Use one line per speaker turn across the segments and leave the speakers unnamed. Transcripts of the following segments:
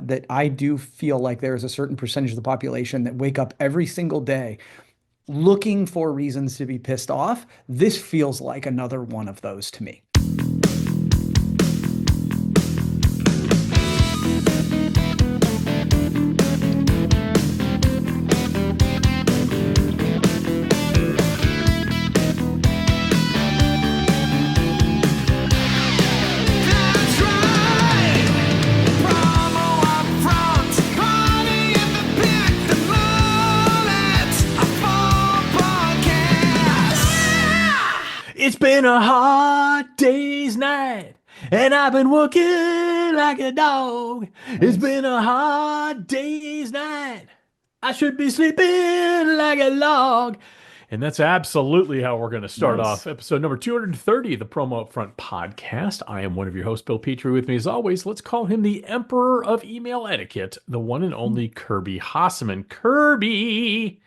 that I do feel like there is a certain percentage of the population that wake up every single day looking for reasons to be pissed off. This feels like another one of those to me.
That's right. Promo up front, money in the pit, the mullet, a full podcast.
It's been a hard day's night, and I've been working like a dog. It's
Nice.
been a hard day's night. I should be sleeping like a log. And that's absolutely how we're going to start off
Nice.
episode number 230 of the Promo Upfront podcast. I am one of your hosts, Bill Petrie. With me, as always, let's call him the Emperor of Email Etiquette, the one and only Kirby Hasseman. Kirby,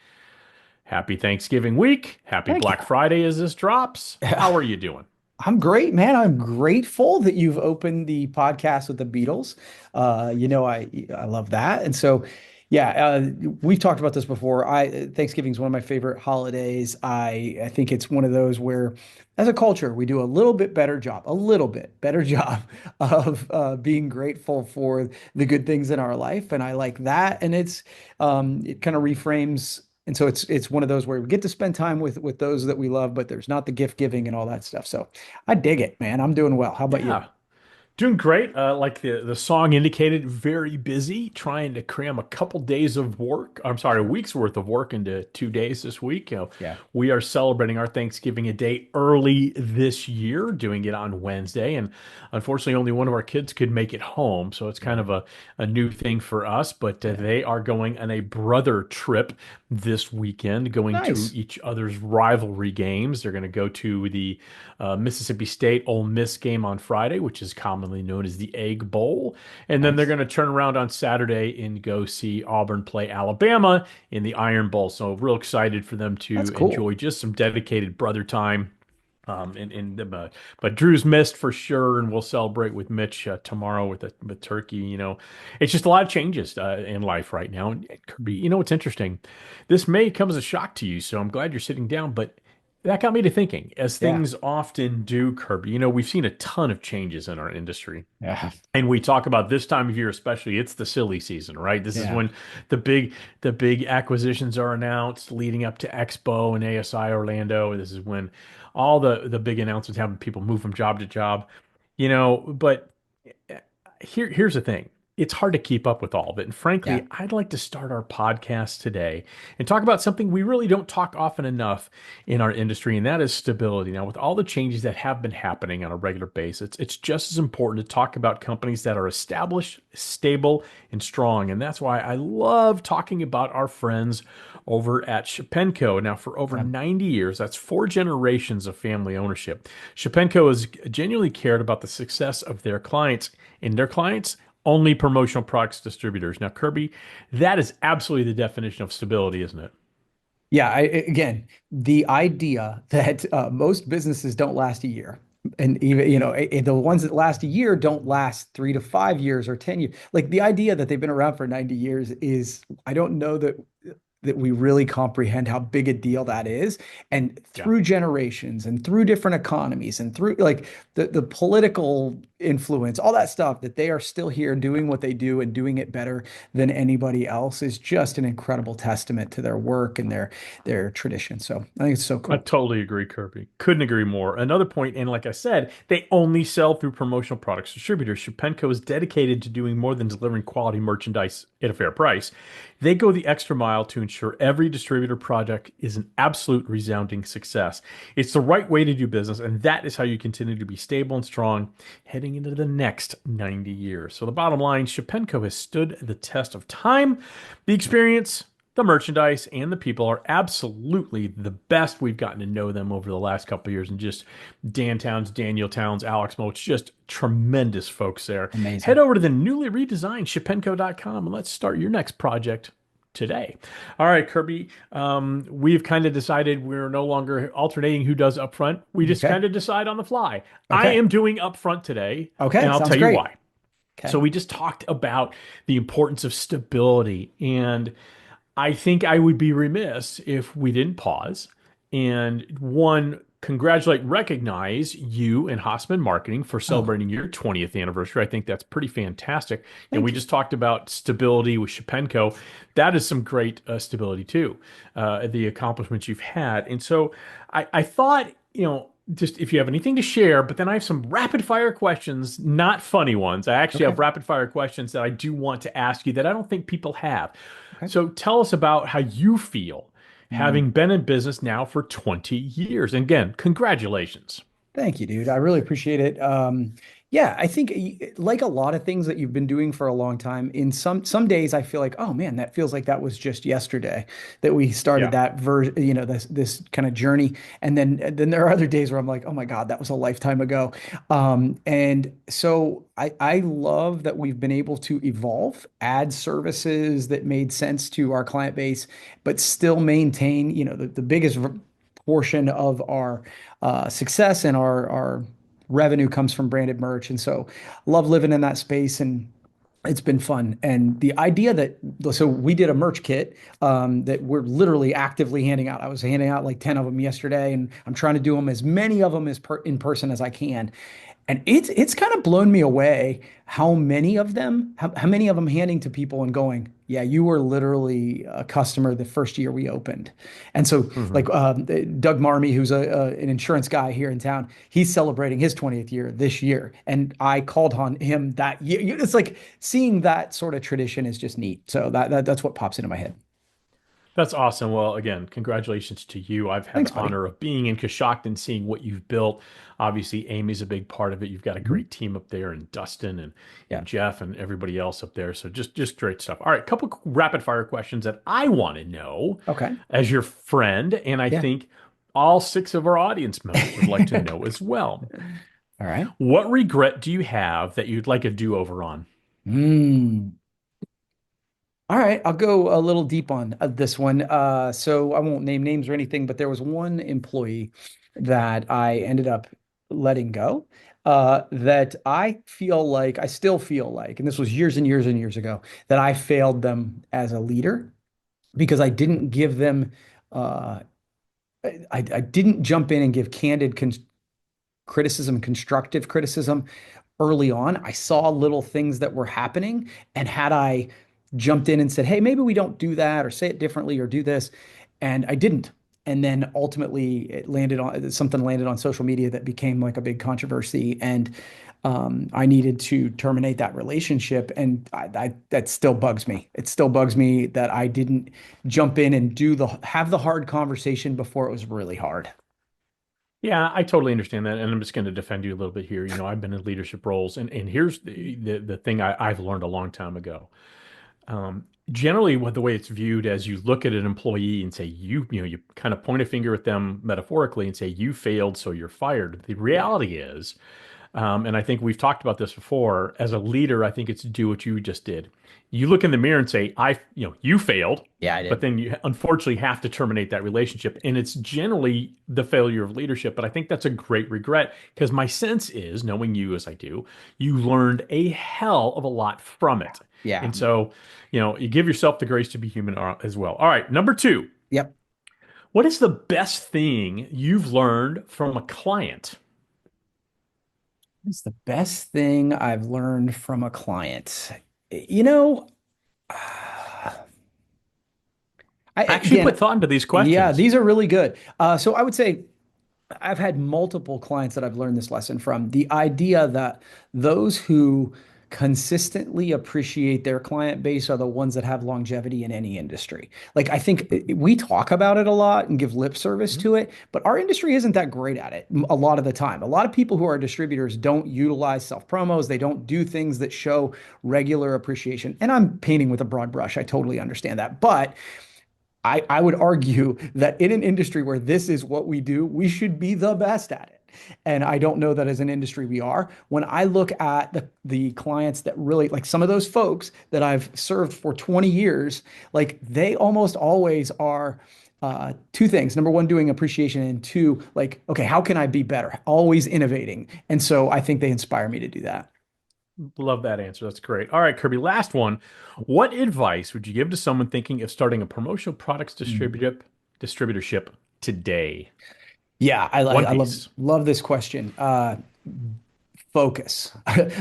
happy Thanksgiving week. Happy
Thank you.
Black Friday as this drops. How are you doing?
I'm great, man. I'm grateful that you've opened the podcast with the Beatles. I love that. And so, yeah, we've talked about this before. I Thanksgiving is one of my favorite holidays. I think it's one of those where, as a culture, we do a little bit better job of being grateful for the good things in our life, and I like that. And it kind of reframes. And so it's one of those where we get to spend time with those that we love, but there's not the gift giving and all that stuff. So I dig it, man. I'm doing well. How about you?
Yeah. Doing great. Like the song indicated, very busy, trying to cram a couple days of work. I'm sorry, a week's worth of work into 2 days this week.
Yeah.
We are celebrating our Thanksgiving a day early this year, doing it on Wednesday. And unfortunately, only one of our kids could make it home. So it's kind
Yeah.
of a new thing for us. But
Yeah.
they are going on a brother trip this weekend, going to
Nice.
each other's rivalry games. They're going to go to the Mississippi State Ole Miss game on Friday, which is commonly known as the Egg Bowl. And then they're
Nice.
going to turn around on Saturday and go see Auburn play Alabama in the Iron Bowl. So, real excited for them to
That's cool.
enjoy just some dedicated brother time. But Drew's missed for sure, and we'll celebrate with Mitch tomorrow with turkey. It's just a lot of changes in life right now. And Kirby, what's interesting? This may come as a shock to you, so I'm glad you're sitting down. But that got me to thinking, as
Yeah.
things often do, Kirby. We've seen a ton of changes in our industry.
Yeah.
And we talk about this time of year, especially, it's the silly season, right? This is
Yeah.
when the big acquisitions are announced leading up to Expo and ASI Orlando. This is when all the big announcements happen, people move from job to job, but here's the thing. It's hard to keep up with all of it. And
Yeah.
frankly, I'd like to start our podcast today and talk about something we really don't talk often enough in our industry, and that is stability. Now, with all the changes that have been happening on a regular basis, it's just as important to talk about companies that are established, stable, and strong. And that's why I love talking about our friends over at Shapenco. Now, for over
Yeah.
90 years, that's 4 generations of family ownership. Shapenco has genuinely cared about the success of their clients, and their clients only promotional products distributors. Now, Kirby, that is absolutely the definition of stability, isn't it?
Yeah, again, the idea that most businesses don't last a year, and even the ones that last a year don't last 3 to 5 years or 10 years. Like the idea that they've been around for 90 years is, I don't know that we really comprehend how big a deal that is. And
Yeah.
through generations and through different economies and through like the political influence, all that stuff, that they are still here doing what they do and doing it better than anybody else is just an incredible testament to their work and their tradition. So I think it's so
I
cool.
totally agree, Kirby. Couldn't agree more. Another point, and like I said, they only sell through promotional products distributors. Shapenco is dedicated to doing more than delivering quality merchandise at a fair price. They go the extra mile to ensure every distributor project is an absolute resounding success. It's the right way to do business, and that is how you continue to be stable and strong heading into the next 90 years. So the bottom line, Shapenco has stood the test of time. The experience, the merchandise, and the people are absolutely the best. We've gotten to know them over the last couple of years, and just Dan Towns, Daniel Towns, Alex Moats, just tremendous folks there. Head
Amazing.
over to the newly redesigned shapenco.com and let's start your next project today. All right, Kirby. We've kind of decided we're no longer alternating who does upfront. We just
Okay.
kind of decide on the fly. I
Okay.
am doing upfront today, and
Okay.
I'll
Sounds
tell you
great.
why.
Okay.
So we just talked about the importance of stability. And I think I would be remiss if we didn't pause and one, congratulate, recognize you and Hossman Marketing for
Oh,
celebrating your 20th anniversary. I think that's pretty fantastic. And we
thank you.
just talked about stability with Shapenko. That is some great stability too, the accomplishments you've had. And so I thought, just if you have anything to share, but then I have some rapid fire questions, not funny ones. I actually
Okay.
have rapid fire questions that I do want to ask you that I don't think people have.
Okay.
So tell us about how you feel
Mm.
having been in business now for 20 years. And again, congratulations.
Thank you, dude. I really appreciate it. Yeah, I think like a lot of things that you've been doing for a long time, in some days I feel like, oh man, that feels like that was just yesterday that we started
Yeah.
that this kind of journey. And then there are other days where I'm like, oh my God, that was a lifetime ago. And so I love that we've been able to evolve, add services that made sense to our client base, but still maintain, the biggest portion of our success and our revenue comes from branded merch. And so love living in that space, and it's been fun. And the idea that, so we did a merch kit that we're literally actively handing out. I was handing out like 10 of them yesterday, and I'm trying to do them as many of them in person as I can. And it's kind of blown me away how many of them handing to people and going, yeah, you were literally a customer the first year we opened. And so like
Mhm.
Doug Marmey, who's an insurance guy here in town, he's celebrating his 20th year this year. And I called on him that year. It's like seeing that sort of tradition is just neat. So that's what pops into my head.
That's awesome. Well, again, congratulations to you. I've had
Thanks,
the
buddy.
honor of being in Coshocton, seeing what you've built. Obviously, Amy's a big part of it. You've got a
Mhm.
great team up there, and Dustin
Yeah.
and Jeff and everybody else up there. So just great stuff. All right, a couple rapid fire questions that I want to know
Okay.
as your friend, and I
Yeah.
think all six of our audience members would like to know as well.
All right.
What regret do you have that you'd like a do-over on?
Mm. All right, I'll go a little deep on this one. So I won't name names or anything, but there was one employee that I ended up letting go. That I still feel like, and this was years and years and years ago, that I failed them as a leader because I didn't give them, uh, I didn't jump in and give candid criticism, constructive criticism early on. I saw little things that were happening. And had I jumped in and said, hey, maybe we don't do that or say it differently or do this, and I didn't. And then ultimately it landed on something landed on social media that became like a big controversy. And I needed to terminate that relationship. And that still bugs me. It still bugs me that I didn't jump in and have the hard conversation before it was really hard.
Yeah, I totally understand that, and I'm just going to defend you a little bit here. I've been in leadership roles, and here's the thing I've learned a long time ago. Generally, what the way it's viewed as you look at an employee and say you kind of point a finger at them metaphorically and say you failed, so you're fired. The
Yeah.
reality is, and I think we've talked about this before, as a leader, I think it's do what you just did. You look in the mirror and say, you failed,
Yeah, I
but
did.
then you unfortunately have to terminate that relationship. And it's generally the failure of leadership. But I think that's a great regret because my sense is, knowing you as I do, you learned a hell of a lot from it.
Yeah.
And so, you give yourself the grace to be human as well. All right, number two,
Yep.
what is the best thing you've learned from a client?
It's the best thing I've learned from a client. You know, I
I actually
again,
put thought into these
yeah,
questions.
these are really good. So I would say I've had multiple clients that I've learned this lesson from. The idea that those who consistently appreciate their client base are the ones that have longevity in any industry. Like, I think we talk about it a lot and give lip service
Mhm.
to it, but our industry isn't that great at it a lot of the time. A lot of people who are distributors don't utilize self promos, they don't do things that show regular appreciation. And I'm painting with a broad brush. I totally understand that. But I would argue that in an industry where this is what we do, we should be the best at it. And I don't know that as an industry we are. When I look at the clients that really like some of those folks that I've served for 20 years, like they almost always are two things. Number one, doing appreciation, and two, like, okay, how can I be better? Always innovating. And so I think they inspire me to do that.
Love that answer. That's great. All right, Kirby, last one. What advice would you give to someone thinking of starting a promotional products distributorship today?
Yeah,
One
I
piece.
love this question. Focus,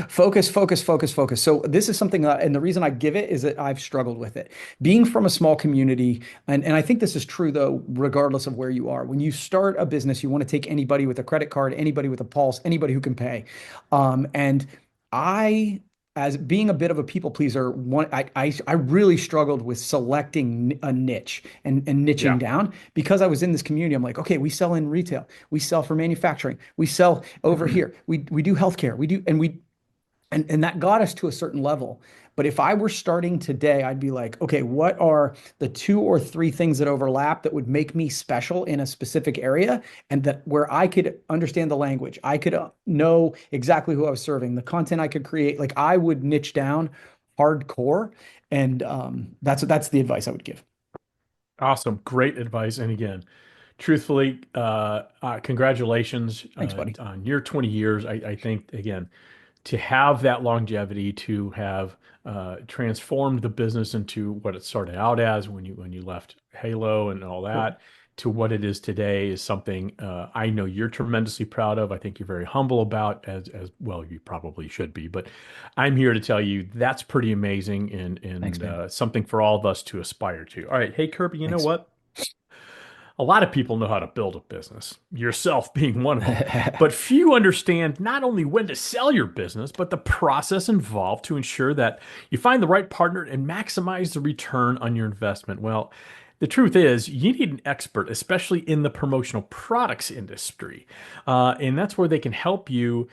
focus, focus, focus, focus. So this is something, and the reason I give it is that I've struggled with it. Being from a small community, and I think this is true though, regardless of where you are. When you start a business, you want to take anybody with a credit card, anybody with a pulse, anybody who can pay. And I, as being a bit of a people pleaser, I really struggled with selecting a niche and niching
Yeah.
down because I was in this community. I'm like, okay, we sell in retail, we sell for manufacturing, we sell over here, we do healthcare, we do, and that got us to a certain level. But if I were starting today, I'd be like, okay, what are the two or three things that overlap that would make me special in a specific area and that where I could understand the language, I could know exactly who I was serving, the content I could create. Like I would niche down hardcore, and that's the advice I would give.
Awesome. Great advice. And again, truthfully, congratulations
Thanks, buddy.
on your 20 years. I think, again, to have that longevity, to have transformed the business into what it started out as when you left Halo and all
Cool.
that to what it is today is something I know you're tremendously proud of. I think you're very humble about, as well you probably should be. But I'm here to tell you that's pretty amazing and
Thanks,
and
man.
something for all of us to aspire to. All right, hey Kirby, you know
Thanks.
what? A lot of people know how to build a business, yourself being one of them, but few understand not only when to sell your business, but the process involved to ensure that you find the right partner and maximize the return on your investment. Well, the truth is, you need an expert, especially in the promotional products industry. And that's where they can help you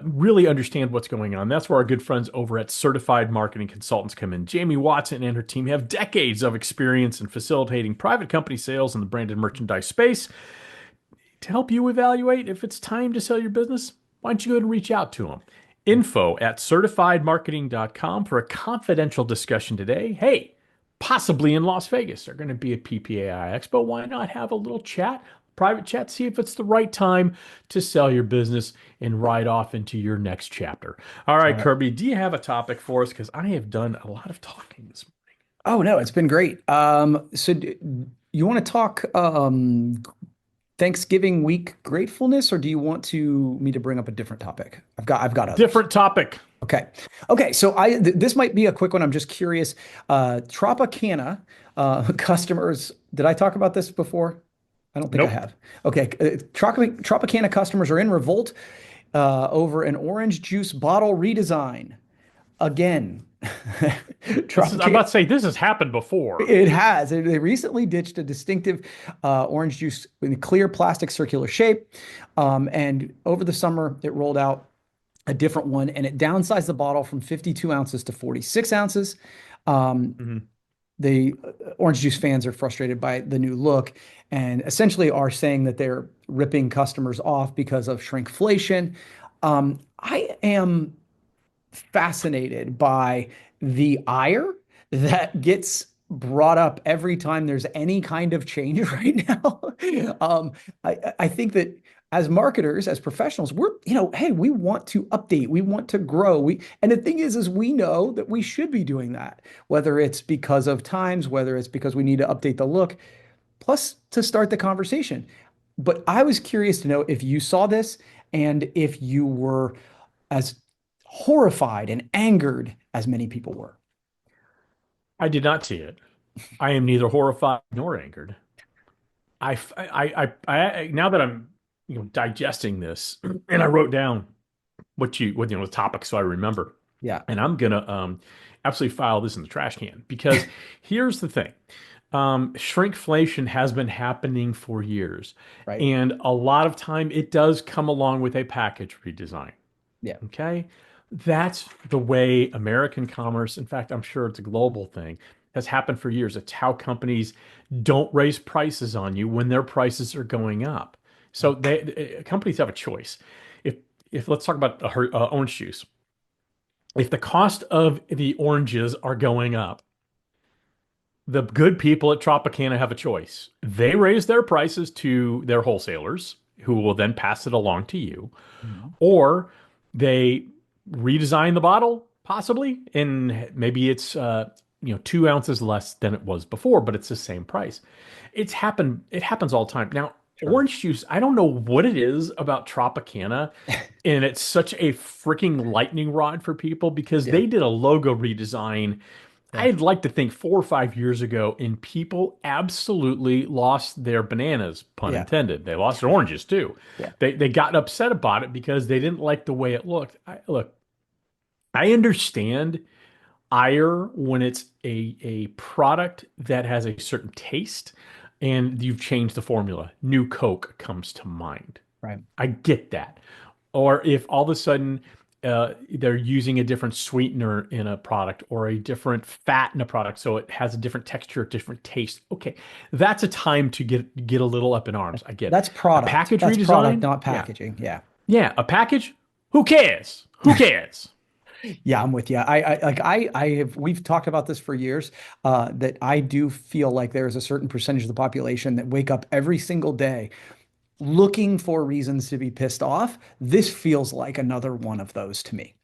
really understand what's going on. That's where our good friends over at Certified Marketing Consultants come in. Jamie Watson and her team have decades of experience in facilitating private company sales in the branded merchandise space. To help you evaluate if it's time to sell your business, why don't you go and reach out to them? Info at certifiedmarketing.com for a confidential discussion today. Hey, possibly in Las Vegas. They're going to be at PPAI Expo. Why not have a little chat, private chat, see if it's the right time to sell your business and ride off into your next chapter. All right,
All right.
Kirby, do you have a topic for us? Because I have done a lot of talking this
Oh no, it's been great. You want to talk Thanksgiving week gratefulness, or do you want to me to bring up a different topic? I've got others.
different topic.
Okay. Okay. So this might be a quick one. I'm just curious. Tropicana customers. Did I talk about this before? I don't think I
Nope.
have. Okay. Tropicana customers are in revolt over an orange juice bottle redesign again.
I'm
Tropicana.
about to say this has happened before.
It has. They recently ditched a distinctive orange juice in a clear plastic circular shape. And over the summer, it rolled out a different one and it downsized the bottle from 52 ounces to 46 ounces. Um,
Mhm.
the orange juice fans are frustrated by the new look and essentially are saying that they're ripping customers off because of shrinkflation. I am fascinated by the ire that gets brought up every time there's any kind of change right now. I think that as marketers, as professionals, hey, we want to update, we want to grow. And the thing is we know that we should be doing that, whether it's because of times, whether it's because we need to update the look, plus to start the conversation. But I was curious to know if you saw this and if you were as horrified and angered as many people were.
I did not see it. I am neither horrified nor angered. Now that I'm, digesting this, and I wrote down the topic so I remember,
Yeah,
and I'm gonna absolutely file this in the trash can because here's the thing. Shrinkflation has been happening for years,
right.
and a lot of time it does come along with a package redesign.
Yeah.
Okay. That's the way American commerce, in fact, I'm sure it's a global thing, has happened for years. It's how companies don't raise prices on you when their prices are going up. So companies have a choice. If if let's talk about orange juice. If the cost of the oranges are going up, the good people at Tropicana have a choice. They raise their prices to their wholesalers, who will then pass it along to you,
Mhm.
or they redesign the bottle, possibly, and maybe it's 2 ounces less than it was before, but it's the same price. It happens all the time. Now,
Sure.
orange juice, I don't know what it is about Tropicana, and it's such a freaking lightning rod for people because
Yeah.
they did a logo redesign.
Yeah.
I'd like to think 4 or 5 years ago, and people absolutely lost their bananas, pun
Yeah.
intended. They lost their oranges too.
Yeah.
They got upset about it because they didn't like the way it looked. Look, I understand ire when it's a product that has a certain taste and you've changed the formula. New Coke comes to mind.
Right.
I get that. Or if all of a sudden they're using a different sweetener in a product or a different fat in a product, so it has a different texture, different taste. Okay, that's a time to get a little up in arms. I get it.
That's
A
product.
package
That's product,
redesign,
not
yeah,
packaging. Yeah.
yeah, a package. Who cares? Who cares?
Yeah, I'm with you. I have, we've talked about this for years, that I do feel like there is a certain percentage of the population that wake up every single day looking for reasons to be pissed off. This feels like another one of those to me.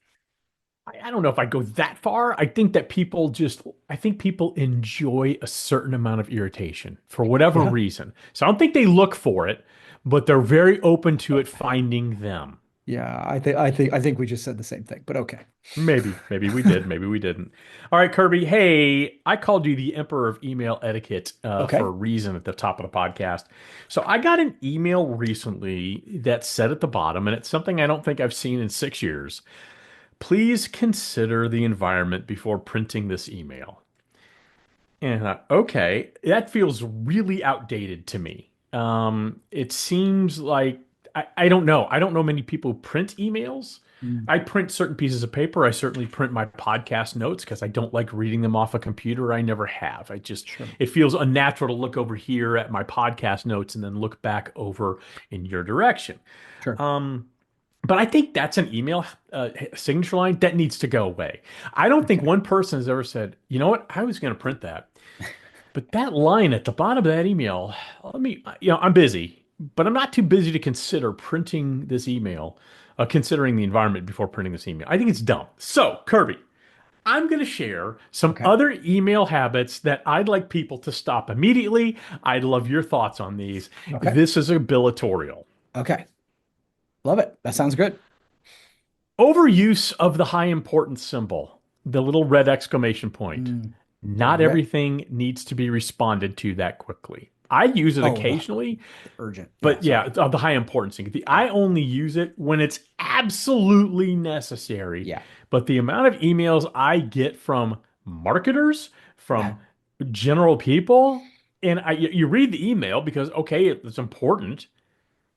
I don't know if I go that far. I think people enjoy a certain amount of irritation for whatever
Yeah.
reason. So I don't think they look for it, but they're very open to it finding them.
Yeah, I think we just said the same thing, but okay.
Maybe we did, maybe we didn't. All right, Kirby. Hey, I called you the Emperor of Email Etiquette for a
Okay.
reason at the top of the podcast. So I got an email recently that said at the bottom, and it's something I don't think I've seen in 6 years. Please consider the environment before printing this email. And okay, that feels really outdated to me. It seems like I don't know. I don't know many people who print emails.
Mm,
I print certain pieces of paper. I certainly print my podcast notes because I don't like reading them off a computer. I never have.
sure.
It feels unnatural to look over here at my podcast notes and then look back over in your direction.
Sure.
Um, but I think that's an email signature line that needs to go away. I don't think
Okay.
one person has ever said, you know what, I was going to print that. But that line at the bottom of that email, I'm busy, but I'm not too busy to consider printing this email, considering the environment before printing this email. I think it's dumb. So, Kirby, I'm going to share some
Okay.
other email habits that I'd like people to stop immediately. I'd love your thoughts on these.
Okay.
This is a billatorial.
Okay. Love it. That sounds good.
Overuse of the high importance symbol, the little red exclamation point.
Mm,
Not
okay.
everything needs to be responded to that quickly. I use it
Oh,
occasionally,
the urgent. Yeah,
but yeah,
sorry.
the high importance thing.
Yeah.
I only use it when it's absolutely necessary.
Yeah.
But the amount of emails I get from marketers,
Yeah.
from general people, and you read the email because okay, it's important.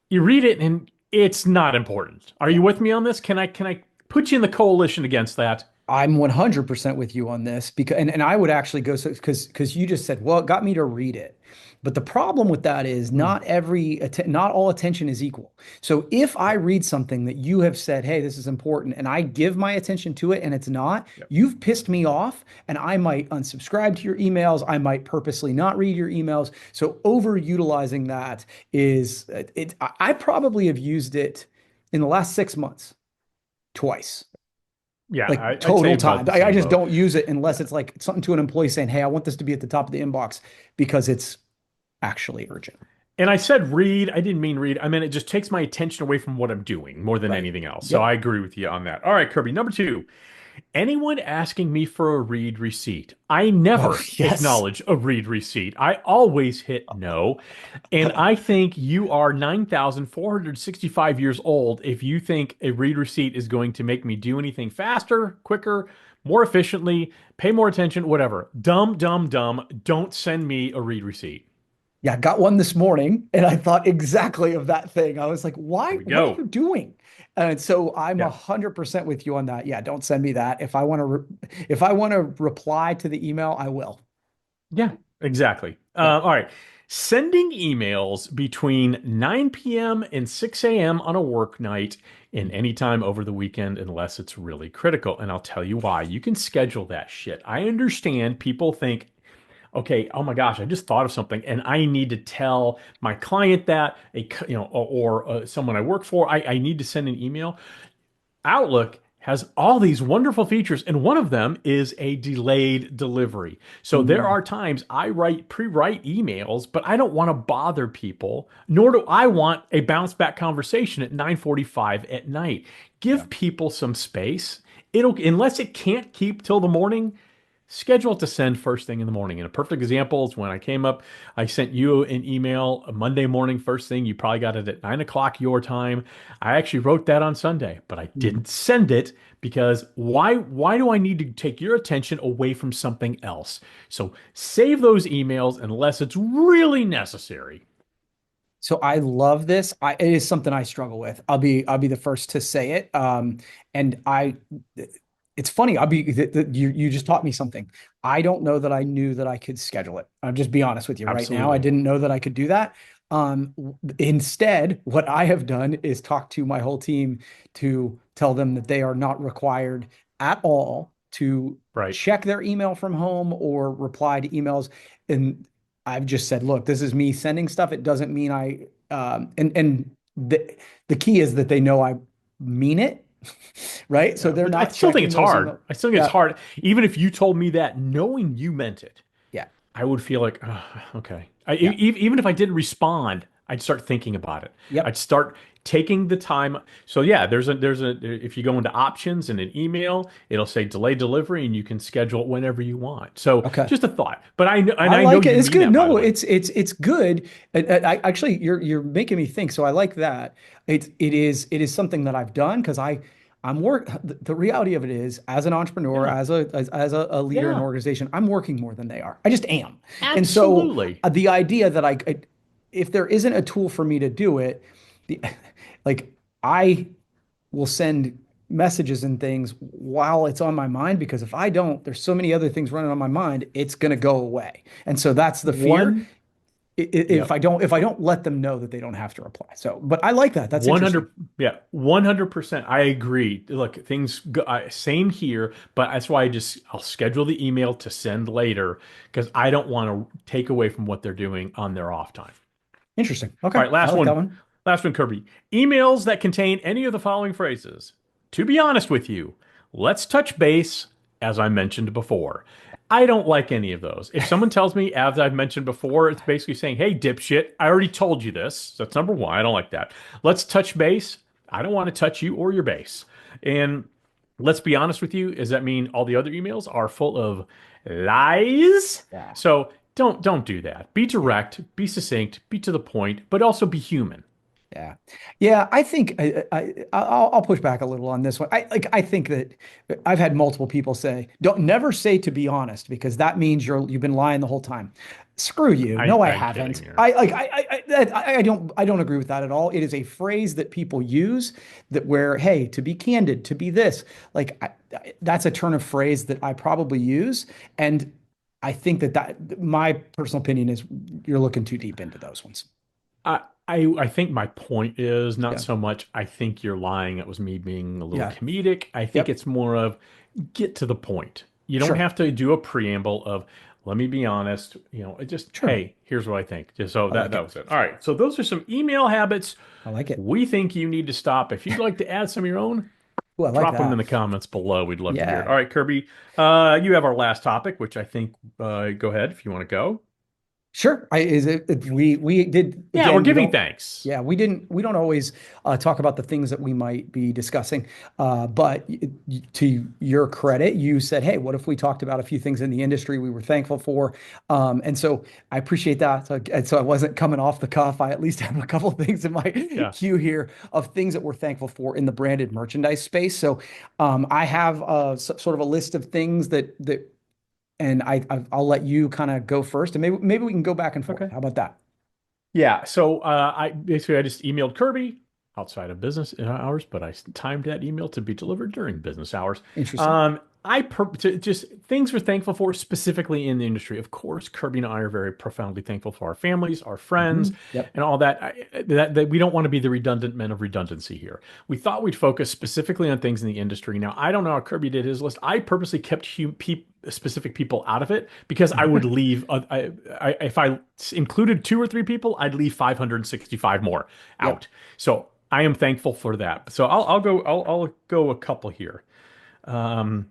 You read it and it's not important. Are
Yeah.
you with me on this? Can I put you in the coalition against that?
I'm 100% with you on this because and I would actually go so because you just said, well, it got me to read it. But the problem with that is
Hmm.
not all attention is equal. So if I read something that you have said, hey, this is important, and I give my attention to it and it's not,
Yep.
you've pissed me off and I might unsubscribe to your emails. I might purposely not read your emails. So overutilizing that is it. I probably have used it in the last 6 months twice,
Yeah,
like
I'd say
total
about
time.
the
I
same
just
boat.
don't use it unless
Yeah.
it's like something to an employee saying, "Hey, I want this to be at the top of the inbox because it's actually urgent."
And I said read. I didn't mean read. I mean, it just takes my attention away from what I'm doing more than
Right.
anything else. So
Yep.
I agree with you on that. All right, Kirby. Number two, anyone asking me for a read receipt. I
Oh,
never
yes.
acknowledge a read receipt. I always hit no. And I think you are 9,465 years old if you think a read receipt is going to make me do anything faster, quicker, more efficiently, pay more attention, whatever. Dumb, dumb, dumb. Don't send me a read receipt.
Yeah, I got one this morning and I thought exactly of that thing. I was like,
There
"Why?
we
What are
go.
you doing?" And so I'm
Yeah.
100% with you on that. Yeah, don't send me that. If I want to reply to the email, I will.
Yeah, exactly.
Yep.
All right. Sending emails between 9 p.m. and 6 a.m. on a work night and anytime over the weekend unless it's really critical. And I'll tell you why. You can schedule that shit. I understand people think, okay, oh my gosh, I just thought of something and I need to tell my client that, or someone I work for, I need to send an email. Outlook has all these wonderful features, and one of them is a delayed delivery. So there
Mm,
are times I pre-write emails, but I don't want to bother people, nor do I want a bounce back conversation at 9:45 at night.
yeah.
Give people some space. It'll, unless it can't keep till the morning, schedule it to send first thing in the morning. And a perfect example is when I came up, I sent you an email a Monday morning, first thing. You probably got it at 9 o'clock your time. I actually wrote that on Sunday, but I
Mm.
didn't send it because why do I need to take your attention away from something else? So save those emails unless it's really necessary.
So I love this. It is something I struggle with. I'll be the first to say it. And it's funny. You just taught me something. I don't know that I knew that I could schedule it. I'll just be honest with you right now. I
Absolutely.
didn't know that I could do that. Instead, what I have done is talk to my whole team to tell them that they are not required at all to
Right.
check their email from home or reply to emails. And I've just said, look, this is me sending stuff. It doesn't mean and the key is that they know I mean it, right? So
Yeah,
they're
but I
not
still think
checking
it's
those
hard.
emails.
I still think it's
Yeah,
hard. Even if you told me that, knowing you meant it,
yeah,
I would feel like, oh, okay.
yeah,
Even if I didn't respond, I'd start thinking about it.
yep.
I'd start taking the time. So yeah, if you go into options in an email, it'll say delay delivery, and you can schedule it whenever you want. So
Okay.
just a thought. But I know, and
I
I know
like it.
you
It's
mean
good.
that, by the
No,
way.
it's good. Actually, you're making me think. So I like that. It is something that I've done because I'm work. The reality of it is, as an entrepreneur,
Yeah,
as a leader in an
yeah,
organization, I'm working more than they are. I just am. And so
absolutely.
the idea that if there isn't a tool for me to do it, the like I will send messages and things while it's on my mind because if I don't, there's so many other things running on my mind, it's going to go away. And so that's the fear.
One,
If
yep.
I don't let them know that they don't have to reply. So, but I like that. That's interesting.
100, yeah, 100%. I agree. Look, things go, same here, but that's why I'll schedule the email to send later because I don't want to take away from what they're doing on their off time.
Interesting.
All
Okay.
right,
I like that one.
Last one, Kirby. Emails that contain any of the following phrases. To be honest with you, let's touch base, as I mentioned before. I don't like any of those. If someone tells me, as I've mentioned before, it's basically saying, hey, dipshit, I already told you this. That's number one. I don't like that. Let's touch base. I don't want to touch you or your base. And let's be honest with you, does that mean all the other emails are full of lies?
Yeah.
So don't do that. Be
Yeah.
direct, be succinct, be to the point, but also be human.
Yeah. Yeah, I think I'll push back a little on this one. I think that I've had multiple people say, "Don't never say to be honest because that means you've been lying the whole time." Screw you. No, I
I'm kidding
haven't.
here.
I don't agree with that at all. It is a phrase that people use that where, hey, to be candid, to be this, that's a turn of phrase that I probably use, and I think that my personal opinion is you're looking too deep into those ones.
I think my point is not
Yeah.
so much I think you're lying. It was me being a little
Yeah.
comedic. I think
Yep.
it's more of get to the point. You don't
Sure.
have to do a preamble of let me be honest. It just
Sure.
hey, here's what I think. Just so
I like
that
it.
was it. All right. So those are some email habits
I like it.
we think you need to stop. If you'd like to add some of your own,
Oh, I like
drop them in
that.
the comments below. We'd love to hear it.
Yeah.
All right, Kirby. You have our last topic, which I think go ahead if you want to go.
Sure. We did
Yeah, we're
again, we
giving
don't
thanks.
yeah, we don't always talk about the things that we might be discussing. But to your credit, you said, hey, what if we talked about a few things in the industry we were thankful for? And so I appreciate that. So I wasn't coming off the cuff. I at least have a couple of things in my
Yeah.
queue here of things that we're thankful for in the branded merchandise space. So I have sort of a list of things that and I'll let you kind of go first, and maybe we can go back and forth.
Okay.
How about that?
Yeah, so I just emailed Kirby outside of business hours, but I timed that email to be delivered during business hours.
Interesting.
Just things we're thankful for specifically in the industry. Of course, Kirby and I are very profoundly thankful for our families, our friends,
Yep.
and all that. That we don't want to be the redundant men of redundancy here. We thought we'd focus specifically on things in the industry. Now, I don't know how Kirby did his list. I purposely kept specific people out of it because I would leave. If I included two or three people, I'd leave 565 more
Yep.
out. So I am thankful for that. So I'll go a couple here. Um,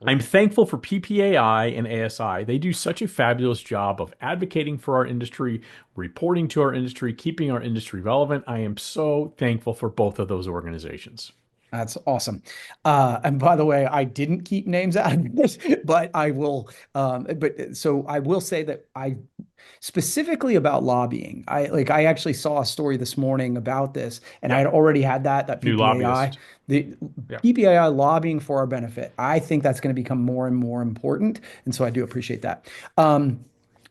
I'm thankful for PPAI and ASI. They do such a fabulous job of advocating for our industry, reporting to our industry, keeping our industry relevant. I am so thankful for both of those organizations.
That's awesome. And by the way, I didn't keep names out of this, but I will. But so I will say that I specifically about lobbying. I actually saw a story this morning about this, and I had
Yep.
already had that
New
PPAI,
lobbyist.
the
Yeah.
PPAI lobbying for our benefit. I think that's going to become more and more important, and so I do appreciate that.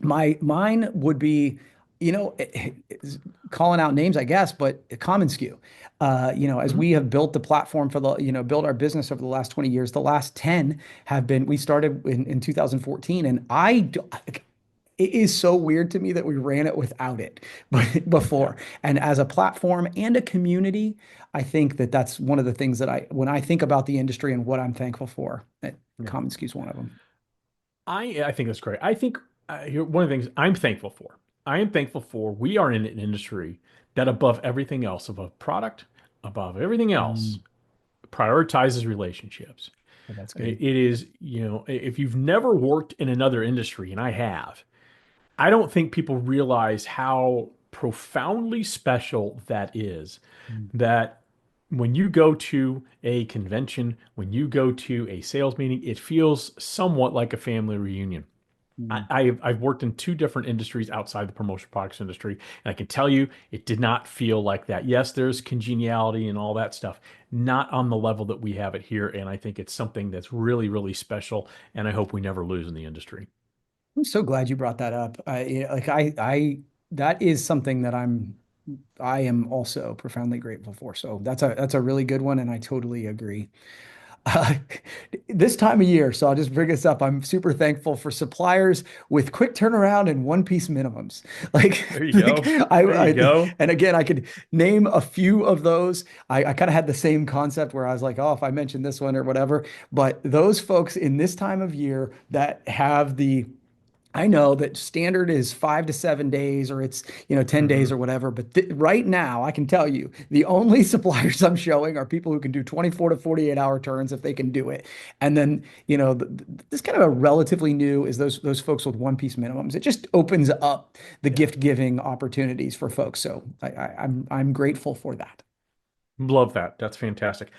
Mine would be, you know, calling out names, I guess, but Common Skew. As
Mhm.
we have built the platform for built our business over the last 20 years, the last 10 have been, we started in 2014, and it is so weird to me that we ran it without it
Yeah.
before. And as a platform and a community, I think that that's one of the things that when I think about the industry and what I'm thankful for,
Yeah.
Common Skew is one of them.
I think that's great. I think one of the things I'm thankful for. I am thankful for we are in an industry that above everything else, above product, above everything else,
Mm,
prioritizes relationships.
well, that's good.
It is, if you've never worked in another industry, and I have, I don't think people realize how profoundly special that is.
Mm,
That when you go to a convention, when you go to a sales meeting, it feels somewhat like a family reunion.
mm.
I've worked in two different industries outside the promotional products industry, and I can tell you it did not feel like that. Yes, there's congeniality and all that stuff, not on the level that we have it here. And I think it's something that's really, really special, and I hope we never lose in the industry.
I'm so glad you brought that up. That is something that I am also profoundly grateful for. So that's a really good one, and I totally agree. Uh, this time of year, so I'll just bring this up. I'm super thankful for suppliers with quick turnaround and one piece minimums. Like,
There you
like
go. There you go.
and again, I could name a few of those. I kind of had the same concept where I was like, oh, if I mention this one or whatever, but those folks in this time of year that have I know that standard is 5 to 7 days or it's, 10 days
Hmm.
or whatever. But right now, I can tell you the only suppliers I'm showing are people who can do 24 to 48-hour turns if they can do it. And then, this kind of a relatively new is those folks with one piece minimums. It just opens up the
Yeah.
gift giving opportunities for folks. So I'm grateful for that.
Love that. That's fantastic.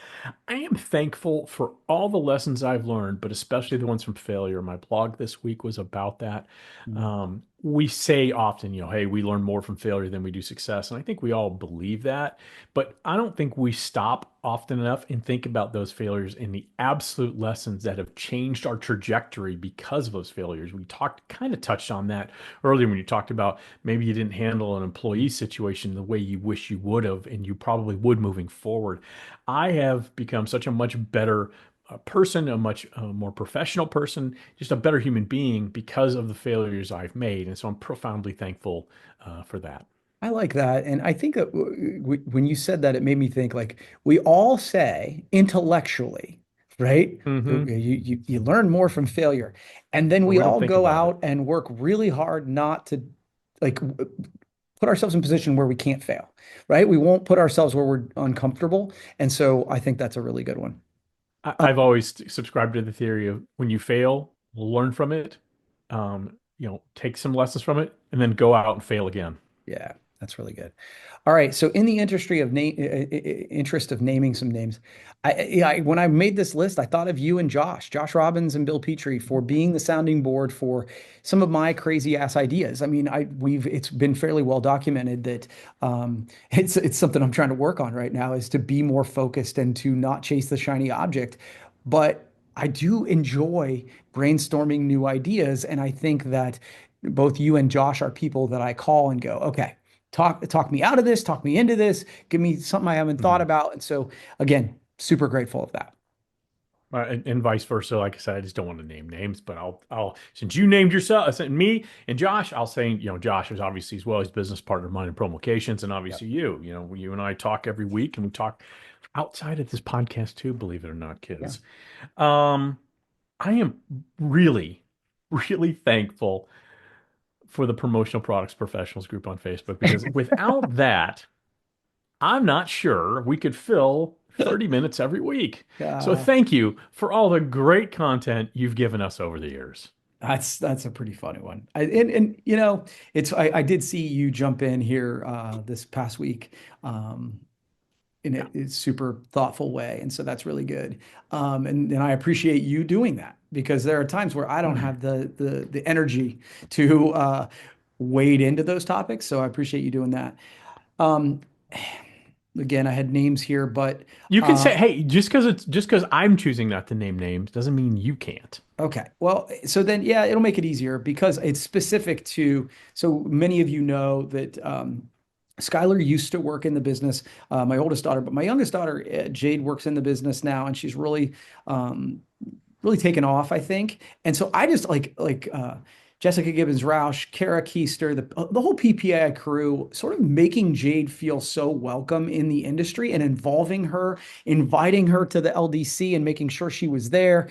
I am thankful for all the lessons I've learned, but especially the ones from failure. My blog this week was about that.
Mm,
We say often, hey, we learn more from failure than we do success. And I think we all believe that. But I don't think we stop often enough and think about those failures and the absolute lessons that have changed our trajectory because of those failures. We kind of touched on that earlier when you talked about maybe you didn't handle an employee situation the way you wish you would have, and you probably would moving forward. I have become such a much better person, a much more professional person, just a better human being because of the failures I've made. And so I'm profoundly thankful for that.
I like that. And I think that when you said that, it made me think like we all say intellectually, right?
Hmm.
You learn more from failure. And then
But
we
we don't
all
think
go
about it.
out and work really hard not to like put ourselves in a position where we can't fail, right? We won't put ourselves where we're uncomfortable. And so I think that's a really good one.
I've always subscribed to the theory of when you fail, learn from it, take some lessons from it, and then go out and fail again.
Yeah, that's really good. All right, so in the industry of name interest of naming some names, when I made this list, I thought of you and Josh Robbins and Bill Petrie for being the sounding board for some of my crazy ass ideas. I mean, it's been fairly well documented that it's something I'm trying to work on right now is to be more focused and to not chase the shiny object, but I do enjoy brainstorming new ideas, and I think that both you and Josh are people that I call and go, okay, talk me out of this, talk me into this, give me something I haven't thought
Mhm.
about. And so again, super grateful of that.
And vice versa. Like I said, I just don't want to name names, but since you named yourself, me and Josh, I'll say, Josh is obviously as well, he's business partner of mine in Promocations, and
Yeah.
obviously you and I talk every week, and we talk outside of this podcast too, believe it or not,
Yeah.
kids. Um, I am really, really thankful for the Promotional Products Professionals group on Facebook because without that, I'm not sure we could fill 30 minutes every week. So
Uh,
thank you for all the great content you've given us over the years.
that's a pretty funny one. And you know, I did see you jump in here this past week in
Yeah.
a super thoughtful way, and so that's really good. And I appreciate you doing that because there are times where I don't have the energy to wade into those topics. So I appreciate you doing that. Um, again, I had names here, but
You can say,
uh,
hey, just because I'm choosing not to name names doesn't mean you can't.
okay. Well, so then, yeah, it'll make it easier because it's specific to, so many of you know that Skylar used to work in the business, my oldest daughter, but my youngest daughter, Jade, works in the business now, and she's um, really taken off, I think. And so I just Jessica Gibbons Roush, Kara Keister, the whole PPI crew, sort of making Jade feel so welcome in the industry and involving her, inviting her to the LDC and making sure she was there,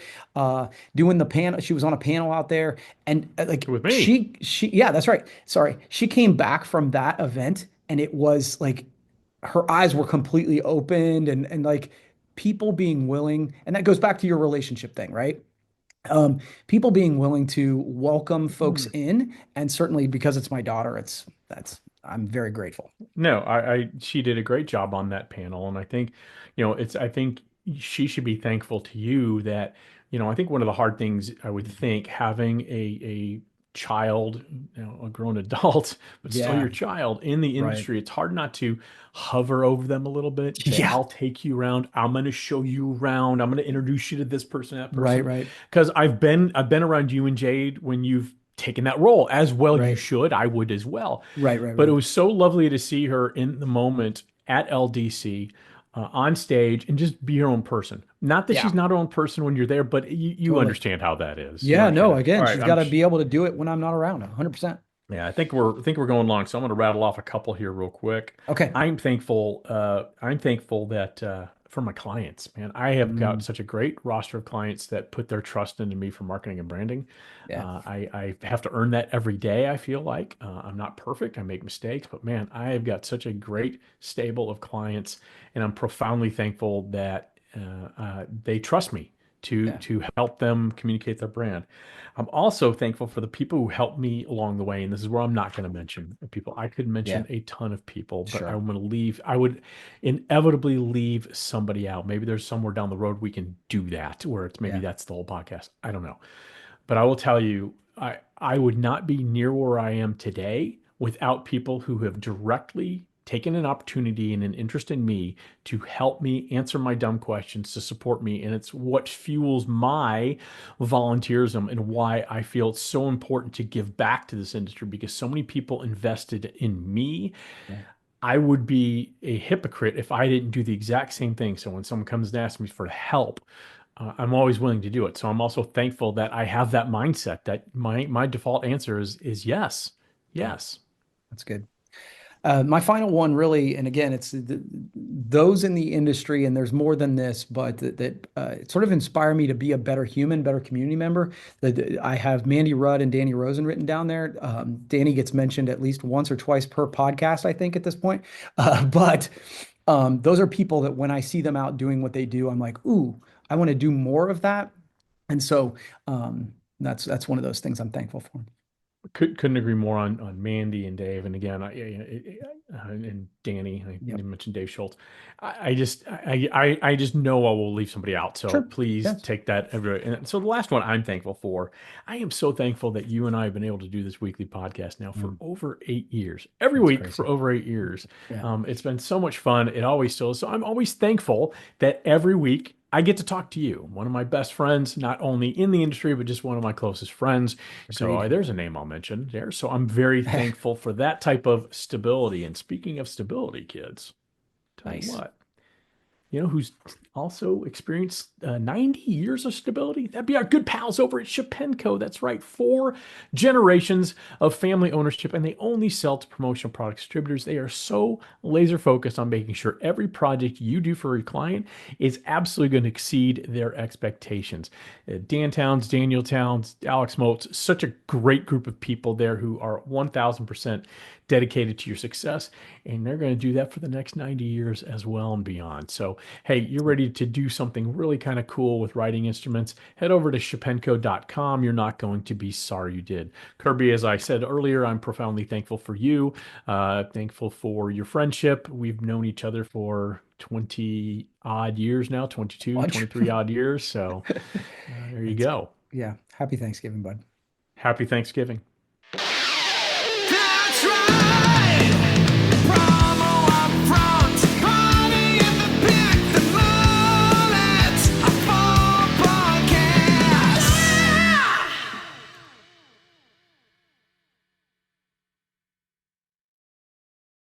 doing the panel. She was on a panel out there, and
With me.
yeah, that's right. Sorry, she came back from that event, and it was like her eyes were completely opened and like people being willing, and that goes back to your relationship thing, right? People being willing to welcome folks in, and certainly because it's my daughter, that's I'm very grateful.
No, she did a great job on that panel, and I think, I think she should be thankful to you that, I think one of the hard things I would think having a child, a grown adult, but still
Yeah,
your child in the
right.
industry, it's hard not to hover over them a little bit, say,
Yeah,
I'll take you around, I'm going to show you around, I'm going to introduce you to this person, that
right,
person,
right,
because I've been around you and Jade when you've taken that role as well. You
right,
should, I would as well.
right, right,
But it
right.
was so lovely to see her in the moment at LDC, on stage, and just be her own person. Not that
Yeah,
she's not her own person when you're there, but you
totally.
understand how that is. You're
Yeah,
like,
no,
all
again,
right,
she's got to be able to do it when I'm not around, 100%.
yeah, I think we're going long, so I'm going to rattle off a couple here real quick.
Okay.
I'm thankful that for my clients, man, I have got
Mm,
such a great roster of clients that put their trust into me for marketing and branding.
yeah,
I have to earn that every day. I feel like I'm not perfect. I make mistakes, but man, I have got such a great stable of clients, and I'm profoundly thankful that they trust me to
yeah,
help them communicate their brand. I'm also thankful for the people who helped me along the way. And this is where I'm not going to mention people. I could
yeah,
mention a ton of people, but
sure.
I'm going to leave. I would inevitably leave somebody out. Maybe there's somewhere down the road we can do that where it's maybe
Yeah,
that's the whole podcast. I don't know. But I will tell you, I would not be near where I am today without people who have directly taken an opportunity and an interest in me to help me answer my dumb questions, to support me. And it's what fuels my volunteerism and why I feel it's so important to give back to this industry because so many people invested in me.
yeah,
I would be a hypocrite if I didn't do the exact same thing. So when someone comes and asks me for help, I'm always willing to do it. So I'm also thankful that I have that mindset that my default answer is yes,
yeah.
yes.
That's good. My final one, really, and again, those in the industry, and there's more than this, but it sort of inspire me to be a better human, better community member. I have Mandy Rudd and Danny Rosen written down there. Danny gets mentioned at least once or twice per podcast, I think, at this point. But those are people that when I see them out doing what they do, I'm like, ooh, I want to do more of that. And so that's one of those things I'm thankful for.
Couldn't agree more on Mandy and Dave. And again, and Danny. I
Yep.
didn't mention Dave Schultz. I just know I will leave somebody out. So
Sure.
please
Yes.
take that everywhere. And so the last one I'm thankful for. I am so thankful that you and I have been able to do this weekly podcast now for
Mm,
over 8 years. Every
that's
week for
crazy.
over 8 years.
Yeah.
It's been so much fun. It always still is. So I'm always thankful that every week I get to talk to you, one of my best friends, not only in the industry, but just one of my closest friends. So
Agreed.
there's a name I'll mention there. So I'm very thankful for that type of stability. And speaking of stability, kids, tell you
Nice.
what, who's also experienced 90 years of stability? That'd be our good pals over at Shapenko. That's right, 4 generations of family ownership, and they only sell to promotional product distributors. They are so laser focused on making sure every project you do for a client is absolutely going to exceed their expectations. Dan Towns, Daniel Towns, Alex Moats, such a great group of people there who are 1000% dedicated to your success, and they're going to do that for the next 90 years as well and beyond. So, hey, you're ready to do something really kind of cool with writing instruments, head over to shapenko.com. You're not going to be sorry you did. Kirby, as I said earlier, I'm profoundly thankful for you, thankful for your friendship. We've known each other for 20 odd years now, 22,
Bunch.
23 odd years. So there you
That's
go.
yeah. Happy Thanksgiving, bud.
Happy Thanksgiving.